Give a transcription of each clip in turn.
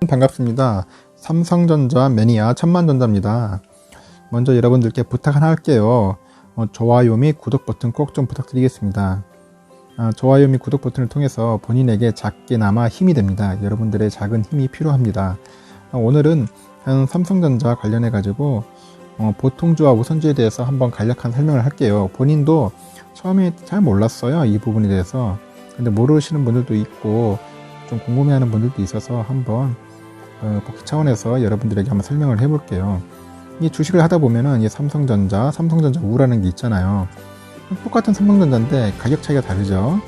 반갑습니다. 삼성전자 매니아 천만전자입니다. 먼저 여러분들께 부탁 하나 할게요. 좋아요 및 구독 버튼 꼭 좀 부탁드리겠습니다. 좋아요 및 구독 버튼을 통해서 본인에게 작게나마 힘이 됩니다. 여러분들의 작은 힘이 필요합니다. 오늘은 삼성전자 관련해 가지고 보통주와 우선주에 대해서 한번 간략한 설명을 할게요. 본인도 처음에 잘 몰랐어요, 이 부분에 대해서. 근데 모르시는 분들도 있고 좀 궁금해하는 분들도 있어서 한번 복귀 차원에서 여러분들에게 한번 설명을 해볼게요. 이 주식을 하다 보면은 이 삼성전자 우라는 게 있잖아요. 똑같은 삼성전자인데 가격 차이가 다르죠.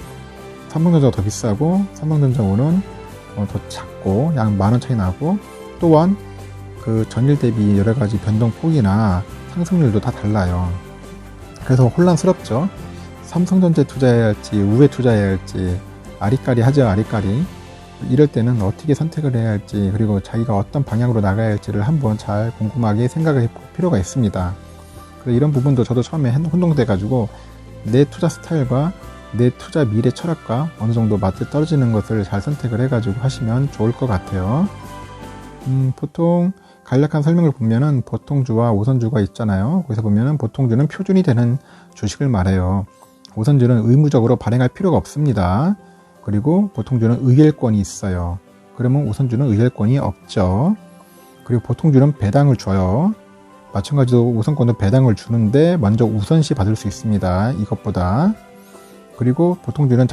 삼성전자가 더 비싸고 삼성전자 우는 더 작고 약 10,000원 차이 나고, 또한 그 전일 대비 여러 가지 변동 폭이나 상승률도 다 달라요. 그래서 혼란스럽죠. 삼성전자에 투자해야 할지 우에 투자해야 할지 아리까리 하죠. 아리까리. 이럴 때는 어떻게 선택을 해야 할지, 그리고 자기가 어떤 방향으로 나가야 할지를 한번 잘 꼼꼼하게 생각을 해볼 필요가 있습니다. 그래서 이런 부분도 저도 처음에 혼동돼 가지고 내 투자 스타일과 내 투자 미래 철학과 어느 정도 맞게 떨어지는 것을 잘 선택을 해 가지고 하시면 좋을 것 같아요. 보통 간략한 설명을 보면은 보통주와 우선주가 있잖아요. 거기서 보면은 보통주는 표준이 되는 주식을 말해요. 우선주는 의무적으로 발행할 필요가 없습니다. 그리고 보통주는 의결권이 있어요. 그러면 우선주는 의결권이 없죠. 그리고 보통주는 배당을 줘요. 마찬가지로 우선권도 배당을 주는데 먼저 우선시 받을 수 있습니다, 이것보다. 그리고 보통주는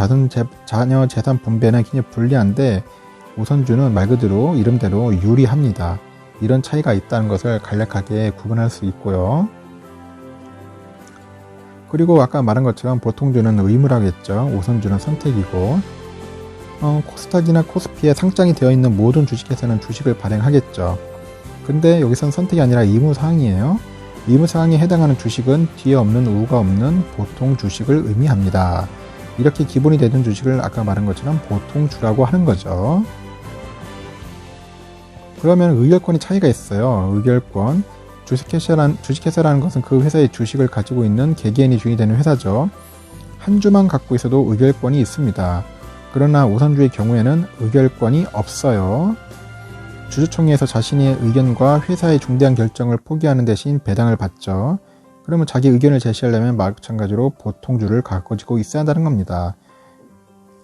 자녀 재산 분배는 굉장히 불리한데 우선주는 말 그대로 이름대로 유리합니다. 이런 차이가 있다는 것을 간략하게 구분할 수 있고요. 그리고 아까 말한 것처럼 보통주는 의무라고 했죠. 우선주는 선택이고, 코스닥이나 코스피에 상장이 되어 있는 모든 주식회사는 주식을 발행하겠죠. 근데 여기선 선택이 아니라 의무사항이에요. 의무사항에 해당하는 주식은 뒤에 없는 우가 없는 보통 주식을 의미합니다. 이렇게 기본이 되는 주식을 아까 말한 것처럼 보통주라고 하는 거죠. 그러면 의결권이 차이가 있어요. 의결권. 주식회사라는 것은 그 회사의 주식을 가지고 있는 개개인이 주인이 되는 회사죠. 한 주만 갖고 있어도 의결권이 있습니다. 그러나 우선주의 경우에는 의결권이 없어요. 주주총회에서 자신의 의견과 회사의 중대한 결정을 포기하는 대신 배당을 받죠. 그러면 자기 의견을 제시하려면 마찬가지로 보통주를 가지고 있어야 한다는 겁니다.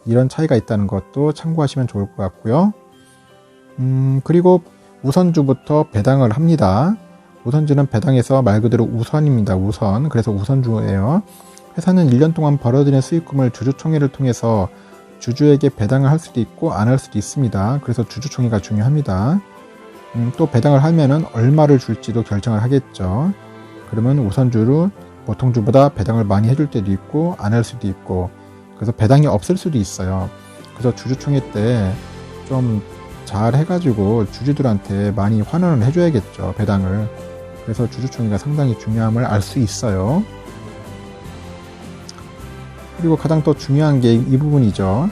이런 차이가 있다는 것도 참고하시면 좋을 것 같고요. 그리고 우선주부터 배당을 합니다. 우선주는 배당에서 말 그대로 우선입니다. 우선. 그래서 우선주예요. 회사는 1년 동안 벌어들인 수익금을 주주총회를 통해서 주주에게 배당을 할 수도 있고 안 할 수도 있습니다. 그래서 주주총회가 중요합니다. 또 배당을 하면은 얼마를 줄지도 결정을 하겠죠. 그러면 우선주로 보통주보다 배당을 많이 해줄 때도 있고 안 할 수도 있고, 그래서 배당이 없을 수도 있어요. 그래서 주주총회 때 좀 잘 해가지고 주주들한테 많이 환원을 해줘야겠죠, 배당을. 그래서 주주총회가 상당히 중요함을 알 수 있어요. 그리고 가장 또 중요한 게 이 부분이죠.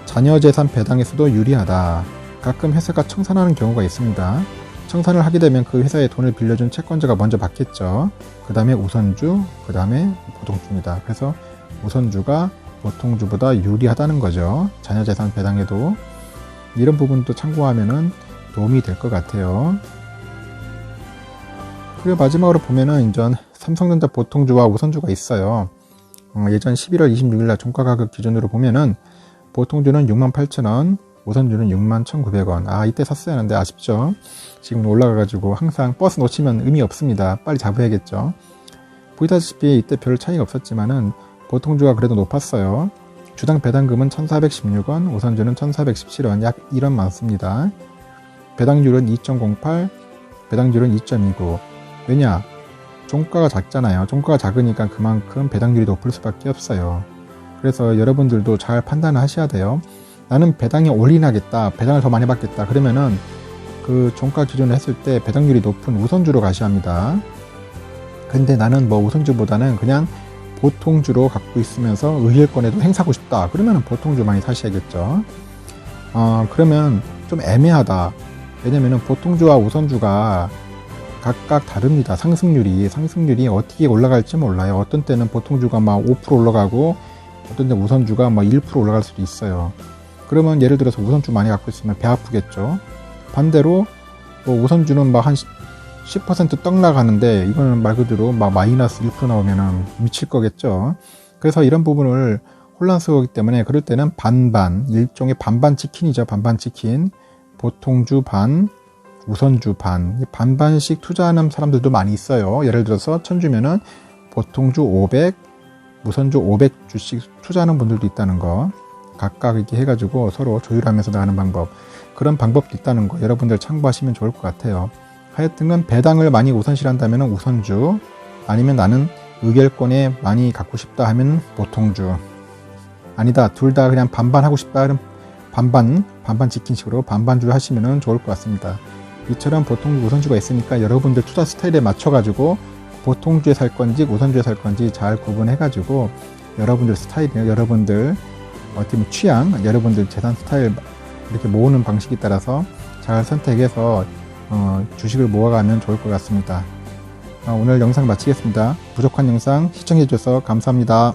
자녀재산 배당에서도 유리하다. 가끔 회사가 청산하는 경우가 있습니다. 청산을 하게 되면 그 회사에 돈을 빌려준 채권자가 먼저 받겠죠. 그 다음에 우선주, 그 다음에 보통주입니다. 그래서 우선주가 보통주보다 유리하다는 거죠. 자녀재산 배당에도. 이런 부분도 참고하면은 도움이 될 것 같아요. 그리고 마지막으로 보면은 이제 삼성전자 보통주와 우선주가 있어요. 예전 11월 26일날 종가 가격 기준으로 보면은 보통주는 68,000원, 우선주는 61,900원. 이때 샀어야 하는데 아쉽죠. 지금 올라가가지고 항상 버스 놓치면 의미 없습니다. 빨리 잡아야겠죠. 보시다시피 이때 별 차이가 없었지만은 보통주가 그래도 높았어요. 주당 배당금은 1,416원, 우선주는 1,417원, 약 1원 많습니다. 배당률은 2.08, 배당률은 2.29. 왜냐? 종가가 작잖아요. 종가가 작으니까 그만큼 배당률이 높을 수밖에 없어요. 그래서 여러분들도 잘 판단을 하셔야 돼요. 나는 배당에 올인하겠다, 배당을 더 많이 받겠다, 그러면은 그 종가 기준을 했을 때 배당률이 높은 우선주로 가셔야 합니다. 근데 나는 우선주보다는 그냥 보통주로 갖고 있으면서 의결권에도 행사하고 싶다, 그러면은 보통주 많이 사셔야겠죠. 그러면 좀 애매하다. 왜냐면은 보통주와 우선주가 각각 다릅니다. 상승률이 어떻게 올라갈지 몰라요. 어떤 때는 보통주가 막 5% 올라가고 어떤 때 우선주가 막 1% 올라갈 수도 있어요. 그러면 예를 들어서 우선주 많이 갖고 있으면 배 아프겠죠. 반대로 뭐 우선주는 막 한 10% 떡 나가는데 이거는 말 그대로 막 마이너스 1% 나오면은 미칠 거겠죠. 그래서 이런 부분을 혼란스러우기 때문에 그럴 때는 반반, 일종의 반반 치킨이죠. 반반 치킨. 보통주 반, 우선주 반. 반반씩 투자하는 사람들도 많이 있어요. 예를 들어서 1000주면은 보통주 500, 우선주 500주씩 투자하는 분들도 있다는 거. 각각 이렇게 해가지고 서로 조율하면서 나가는 방법. 그런 방법도 있다는 거. 여러분들 참고하시면 좋을 것 같아요. 하여튼간 배당을 많이 우선시한다면 우선주, 아니면 나는 의결권에 많이 갖고 싶다 하면 보통주, 아니다 둘 다 그냥 반반 하고 싶다 그럼 반반 치킨식으로 반반주 하시면 좋을 것 같습니다. 이처럼 보통주 우선주가 있으니까 여러분들 투자 스타일에 맞춰 가지고 보통주에 살 건지 우선주에 살 건지 잘 구분해 가지고 여러분들 스타일이나 여러분들 어떻게 보면 취향, 여러분들 재산 스타일 이렇게 모으는 방식에 따라서 잘 선택해서 주식을 모아가면 좋을 것 같습니다. 오늘 영상 마치겠습니다. 부족한 영상 시청해 주셔서 감사합니다.